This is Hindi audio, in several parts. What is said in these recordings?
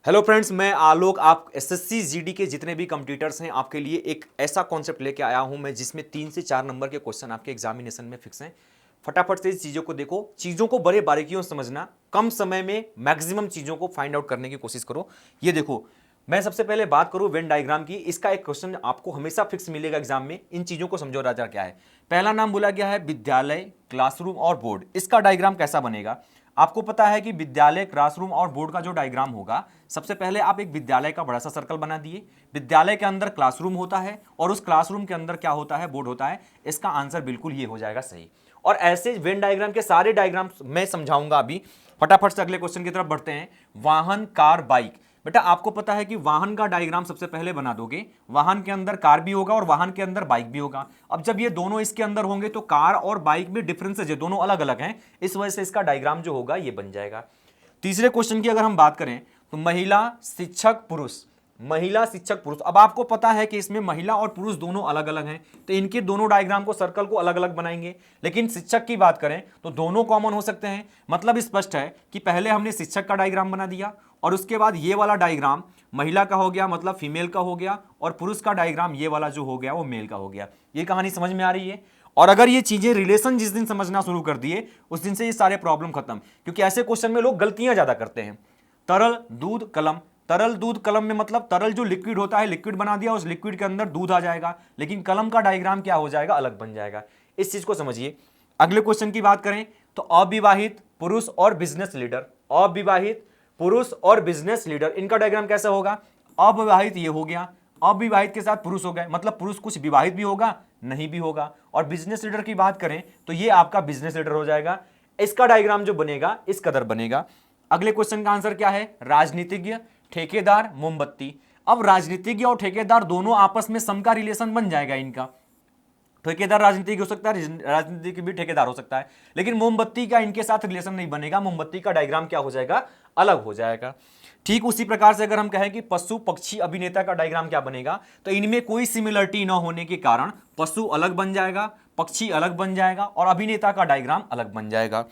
हेलो फ्रेंड्स, मैं आलोक आप एसएससी जीडी के जितने भी कंप्यूटर्स हैं आपके लिए एक ऐसा कॉन्सेप्ट लेके आया हूं मैं जिसमें 3 से 4 नंबर के क्वेश्चन आपके एग्जामिनेशन में फिक्स हैं। फटाफट से इस चीज़ों को देखो, चीज़ों को बड़े बारीकियों से समझना, कम समय में मैक्सिमम चीज़ों को फाइंड आउट करने की कोशिश करो। ये देखो, मैं सबसे पहले बात करूं वेन डायग्राम की। इसका एक क्वेश्चन आपको हमेशा फिक्स मिलेगा एग्जाम में। इन चीज़ों को समझो राजा क्या है। पहला नाम बोला गया है विद्यालय, क्लासरूम और बोर्ड। इसका डायग्राम कैसा बनेगा? आपको पता है कि विद्यालय, क्लासरूम और बोर्ड का जो डायग्राम होगा, सबसे पहले आप एक विद्यालय का बड़ा सा सर्कल बना दिए। विद्यालय के अंदर क्लासरूम होता है और उस क्लासरूम के अंदर क्या होता है? बोर्ड होता है। इसका आंसर बिल्कुल ये हो जाएगा सही। और ऐसे वेन डायग्राम के सारे डायग्राम मैं समझाऊंगा अभी। फटाफट से अगले क्वेश्चन की तरफ बढ़ते हैं। वाहन, कार, बाइक। बेटा आपको पता है कि वाहन का डायग्राम सबसे पहले बना दोगे। वाहन के अंदर कार भी होगा और वाहन के अंदर बाइक भी होगा। अब जब ये दोनों इसके अंदर होंगे तो कार और बाइक में डिफरेंसेज है, दोनों अलग अलग हैं। इस वजह से इसका डायग्राम जो होगा ये बन जाएगा। तीसरे क्वेश्चन की अगर हम बात करें तो महिला, शिक्षक, पुरुष। महिला, शिक्षक, पुरुष। अब आपको पता है कि इसमें महिला और पुरुष दोनों अलग अलग हैं, तो इनके दोनों डायग्राम को, सर्कल को अलग अलग बनाएंगे। लेकिन शिक्षक की बात करें तो दोनों कॉमन हो सकते हैं। मतलब स्पष्ट है कि पहले हमने शिक्षक का डायग्राम बना दिया और उसके बाद ये वाला डायग्राम महिला का हो गया, मतलब फीमेल का हो गया, और पुरुष का डायग्राम ये वाला जो हो गया वो मेल का हो गया। ये कहानी समझ में आ रही है? और अगर ये चीजें रिलेशन जिस दिन समझना शुरू कर दिए उस दिन से ये सारे प्रॉब्लम खत्म। क्योंकि ऐसे क्वेश्चन में लोग गलतियां ज्यादा करते हैं। तरल, दूध, कलम। तरल, दूध, कलम में मतलब तरल जो लिक्विड होता है, लिक्विड बना दिया, उस लिक्विड के अंदर दूध आ जाएगा, लेकिन कलम का डायग्राम क्या हो जाएगा? अलग बन जाएगा। इस चीज को समझिए। अगले क्वेश्चन की बात करें तो अविवाहित, पुरुष और बिजनेस लीडर। अविवाहित, पुरुष और बिजनेस लीडर, इनका डायग्राम कैसा होगा? अविवाहित ये हो गया, अविवाहित के साथ पुरुष हो गए, मतलब पुरुष कुछ विवाहित भी होगा, नहीं भी होगा। और बिजनेस लीडर की बात करें तो ये आपका बिजनेस लीडर हो जाएगा। इसका डायग्राम जो बनेगा इस कदर बनेगा। अगले क्वेश्चन का आंसर क्या है? राजनीतिज्ञ, ठेकेदार, मोमबत्ती। अब राजनीतिज्ञ और ठेकेदार दोनों आपस में सम का रिलेशन बन जाएगा इनका। ठेकेदार राजनीतिज्ञ हो सकता है, राजनीतिज्ञ भी ठेकेदार हो सकता है, लेकिन मोमबत्ती का इनके साथ रिलेशन नहीं बनेगा। मोमबत्ती का डायग्राम क्या हो जाएगा? अलग हो जाएगा। ठीक उसी प्रकार से अगर हम कहें कि पशु, पक्षी, अभिनेता का डायग्राम क्या बनेगा, तो इनमें कोई सिमिलरिटी न होने के कारण पशु अलग बन जाएगा, पक्षी अलग बन जाएगा और अभिनेता का डायग्राम अलग बन जाएगा।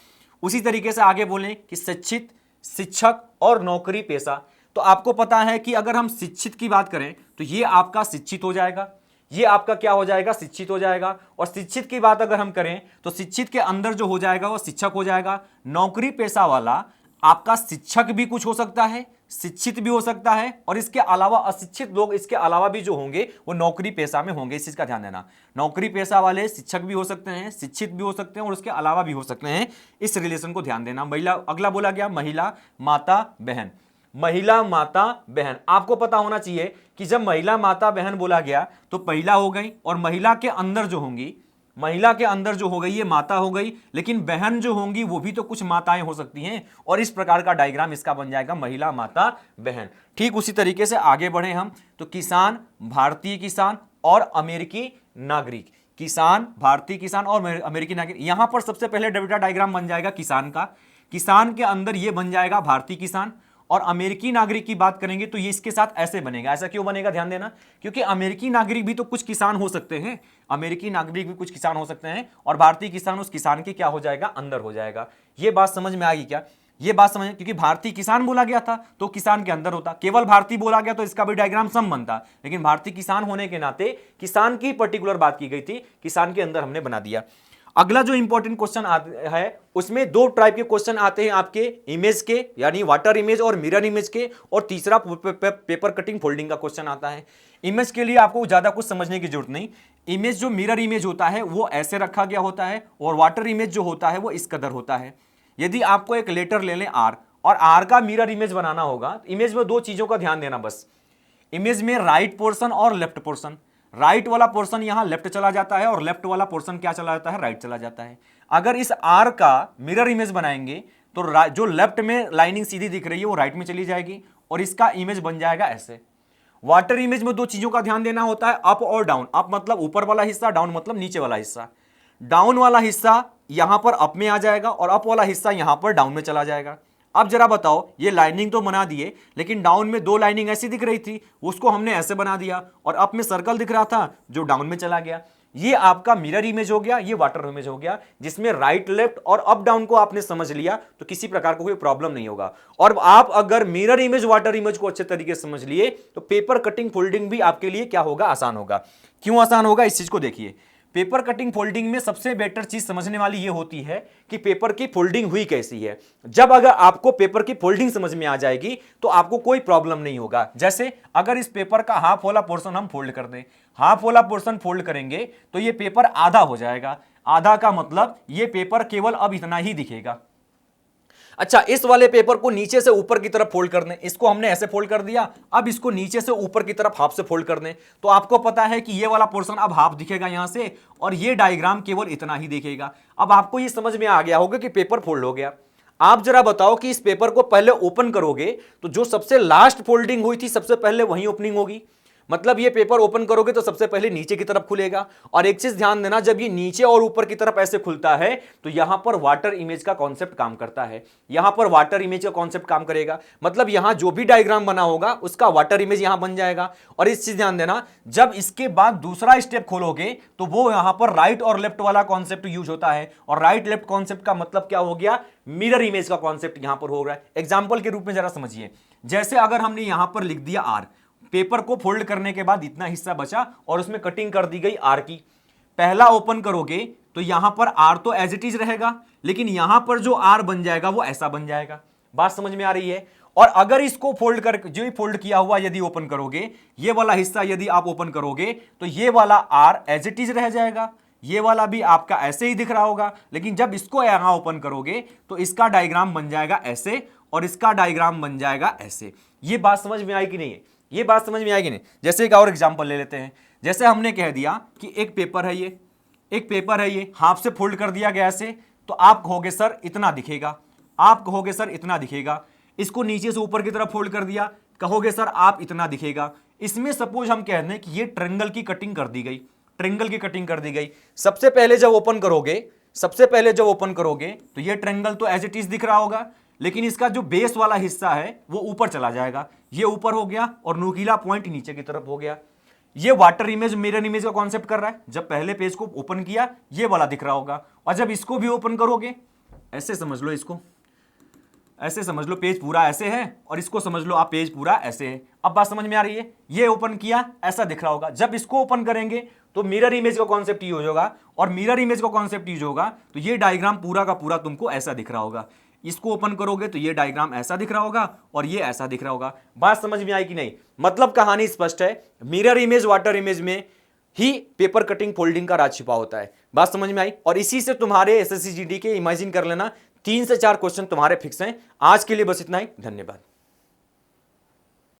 उसी तरीके से आगे बोलें कि शिक्षित, शिक्षक और नौकरी पेशा। तो आपको पता है कि अगर हम शिक्षित की बात करें तो ये आपका शिक्षित हो जाएगा, ये आपका क्या हो जाएगा? शिक्षित हो जाएगा। और शिक्षित की बात अगर हम करें तो शिक्षित के अंदर जो हो जाएगा वो शिक्षक हो जाएगा। नौकरी पेशा वाला आपका शिक्षक भी कुछ हो सकता है, शिक्षित भी हो सकता है, और इसके अलावा अशिक्षित लोग इसके अलावा भी जो होंगे वो नौकरी पेशा में होंगे। इस चीज का ध्यान देना। नौकरी पेशा वाले शिक्षक भी हो सकते हैं, शिक्षित भी हो सकते हैं और उसके अलावा भी हो सकते हैं। इस रिलेशन को ध्यान देना। महिला, अगला बोला गया महिला, माता, बहन। महिला, माता, बहन। आपको पता होना चाहिए कि जब महिला, माता, बहन बोला गया तो महिला हो गई, और महिला के अंदर जो होंगी, महिला के अंदर जो हो गई ये माता हो गई, लेकिन बहन जो होंगी वो भी तो कुछ माताएं हो सकती हैं, और इस प्रकार का डायग्राम इसका बन जाएगा महिला, माता, बहन। ठीक उसी तरीके से आगे बढ़े हम तो किसान, भारतीय किसान और अमेरिकी नागरिक। किसान, भारतीय किसान और अमेरिकी नागरिक। यहां पर सबसे पहले डेटा डायग्राम बन जाएगा किसान का। किसान के अंदर ये बन जाएगा भारतीय किसान, और अमेरिकी नागरिक की बात करेंगे तो ये इसके साथ ऐसे बनेगा। ऐसा क्यों बनेगा? ध्यान देना, क्योंकि अमेरिकी नागरिक भी तो कुछ किसान हो सकते हैं, अमेरिकी नागरिक भी कुछ किसान हो सकते हैं, और भारतीय किसान उस किसान के क्या हो जाएगा? अंदर हो जाएगा। ये बात समझ में आएगी क्या? ये बात समझ, क्योंकि भारतीय किसान बोला गया था तो किसान के अंदर होता, केवल भारतीय बोला गया तो इसका भी डायग्राम सम बनता, लेकिन भारतीय किसान होने के नाते किसान की पर्टिकुलर बात की गई थी, किसान के अंदर हमने बना दिया। अगला जो इंपॉर्टेंट क्वेश्चन है उसमें दो टाइप के क्वेश्चन आते हैं आपके, इमेज के यानी वाटर इमेज और मिरर इमेज के, और तीसरा पेपर कटिंग फोल्डिंग का क्वेश्चन आता है। इमेज के लिए आपको ज्यादा कुछ समझने की जरूरत नहीं। इमेज जो मिरर इमेज होता है वो ऐसे रखा गया होता है, और वाटर इमेज जो होता है वो इस कदर होता है। यदि आपको एक लेटर ले लें आर, और आर का मिरर इमेज बनाना होगा, इमेज में दो चीजों का ध्यान देना बस। इमेज में राइट पोर्शन और लेफ्ट पोर्शन। राइट वाला पोर्शन यहां लेफ्ट चला जाता है और लेफ्ट वाला पोर्शन क्या चला जाता है? राइट चला जाता है। अगर इस आर का मिरर इमेज बनाएंगे तो जो लेफ्ट में लाइनिंग सीधी दिख रही है वो राइट में चली जाएगी, और इसका इमेज बन जाएगा ऐसे। वाटर इमेज में दो चीजों का ध्यान देना होता है, अप और डाउन। अप मतलब ऊपर वाला हिस्सा, डाउन मतलब नीचे वाला हिस्सा। डाउन वाला हिस्सा यहां पर अप में आ जाएगा और अप वाला हिस्सा यहां पर डाउन में चला जाएगा। अब जरा बताओ, ये लाइनिंग तो बना दिए, लेकिन डाउन में दो लाइनिंग ऐसी दिख रही थी, उसको हमने ऐसे बना दिया, और अप में सर्कल दिख रहा था जो डाउन में चला गया। ये आपका मिरर इमेज हो गया, ये वाटर इमेज हो गया, जिसमें राइट लेफ्ट और अप डाउन को आपने समझ लिया तो किसी प्रकार का कोई प्रॉब्लम नहीं होगा। और आप अगर मिरर इमेज वाटर इमेज को अच्छे तरीके से समझ लिए तो पेपर कटिंग फोल्डिंग भी आपके लिए क्या होगा, आसान होगा। क्यों आसान होगा, इस चीज को देखिए। पेपर कटिंग फोल्डिंग में सबसे बेटर चीज समझने वाली ये होती है कि पेपर की फोल्डिंग हुई कैसी है। जब अगर आपको पेपर की फोल्डिंग समझ में आ जाएगी तो आपको कोई प्रॉब्लम नहीं होगा। जैसे अगर इस पेपर का हाफ वाला पोर्शन हम फोल्ड कर दें, हाफ वाला पोर्शन फोल्ड करेंगे तो ये पेपर आधा हो जाएगा। आधा का मतलब ये पेपर केवल अब इतना ही दिखेगा। अच्छा, इस वाले पेपर को नीचे से ऊपर की तरफ फोल्ड कर दें, इसको हमने ऐसे फोल्ड कर दिया, अब इसको नीचे से ऊपर की तरफ हाफ से फोल्ड कर दें तो आपको पता है कि ये वाला पोर्शन अब हाफ दिखेगा यहां से, और ये डायग्राम केवल इतना ही दिखेगा। अब आपको ये समझ में आ गया होगा कि पेपर फोल्ड हो गया। आप जरा बताओ कि इस पेपर को पहले ओपन करोगे तो जो सबसे लास्ट फोल्डिंग हुई थी सबसे पहले वही ओपनिंग होगी। मतलब ये पेपर ओपन करोगे तो सबसे पहले नीचे की तरफ खुलेगा। और एक चीज ध्यान देना, जब ये नीचे और ऊपर की तरफ ऐसे खुलता है तो यहां पर वाटर इमेज का कॉन्सेप्ट काम करता है। यहां पर वाटर इमेज का कॉन्सेप्ट काम करेगा, मतलब यहां जो भी डायग्राम बना होगा उसका वाटर इमेज यहां बन जाएगा। और इस चीज ध्यान देना, जब इसके बाद दूसरा स्टेप खोलोगे तो वो यहां पर राइट और लेफ्ट वाला कॉन्सेप्ट यूज होता है। और राइट लेफ्ट कॉन्सेप्ट का मतलब क्या हो गया, मिरर इमेज का कॉन्सेप्ट यहां पर हो रहा है। एग्जाम्पल के रूप में जरा समझिए, जैसे अगर हमने यहां पर लिख दिया आर, पेपर को फोल्ड करने के बाद इतना हिस्सा बचा और उसमें कटिंग कर दी गई आर की। पहला ओपन करोगे तो यहां पर आर तो एज इट इज रहेगा, लेकिन यहां पर जो आर बन जाएगा वो ऐसा बन जाएगा। बात समझ में आ रही है। और अगर इसको फोल्ड कर, जो फोल्ड किया हुआ यदि ओपन करोगे, ये वाला हिस्सा यदि आप ओपन करोगे तो ये वाला आर एज इट इज रह जाएगा, ये वाला भी आपका ऐसे ही दिख रहा होगा। लेकिन जब इसको यहां ओपन करोगे तो इसका डायग्राम बन जाएगा ऐसे और इसका डायग्राम बन जाएगा ऐसे। ये बात समझ में आई कि नहीं है, ये बात समझ में आएगी नहीं। जैसे एक और एग्जांपल ले लेते हैं। जैसे हमने कह दिया कि एक पेपर है, ये एक पेपर है, ये हाफ से फोल्ड कर दिया गया ऐसे, तो आप कहोगे सर इतना दिखेगा, आप कहोगे सर इतना दिखेगा। इसको नीचे से ऊपर की तरफ फोल्ड कर दिया, कहोगे सर आप इतना दिखेगा। इसमें सपोज हम कह दें कि ये ट्रायंगल की कटिंग कर दी गई, ट्रायंगल की कटिंग कर दी गई। सबसे पहले जब ओपन करोगे, सबसे पहले जब ओपन करोगे तो ये ट्रायंगल तो एज इट इज दिख रहा होगा, लेकिन इसका जो बेस वाला हिस्सा है वो ऊपर चला जाएगा। ये ऊपर हो गया और नुकीला पॉइंट नीचे की तरफ हो गया। ये वाटर इमेज मिरर इमेज का कॉन्सेप्ट कर रहा है। जब पहले पेज को ओपन किया ये वाला दिख रहा होगा, और जब इसको भी ओपन करोगे, ऐसे समझ लो, इसको ऐसे समझ लो, पेज पूरा ऐसे है, और इसको समझ लो आप पेज पूरा ऐसे है। अब बात समझ में आ रही है। ये ओपन किया ऐसा दिख रहा होगा, जब इसको ओपन करेंगे तो मिरर इमेज का कॉन्सेप्ट यूज होगा, और मिरर इमेज का कॉन्सेप्ट यूज होगा तो ये डायग्राम पूरा का पूरा तुमको ऐसा दिख रहा होगा। इसको ओपन करोगे तो ये डायग्राम ऐसा दिख रहा होगा और ये ऐसा दिख रहा होगा। बात समझ में आई कि नहीं। मतलब कहानी स्पष्ट है, मिरर इमेज वाटर इमेज में ही पेपर कटिंग फोल्डिंग का राज छिपा होता है। बात समझ में आई। और इसी से तुम्हारे एसएससी जीडी के इमेजिन कर लेना 3 से 4 क्वेश्चन तुम्हारे फिक्स हैं। आज के लिए बस इतना ही, धन्यवाद।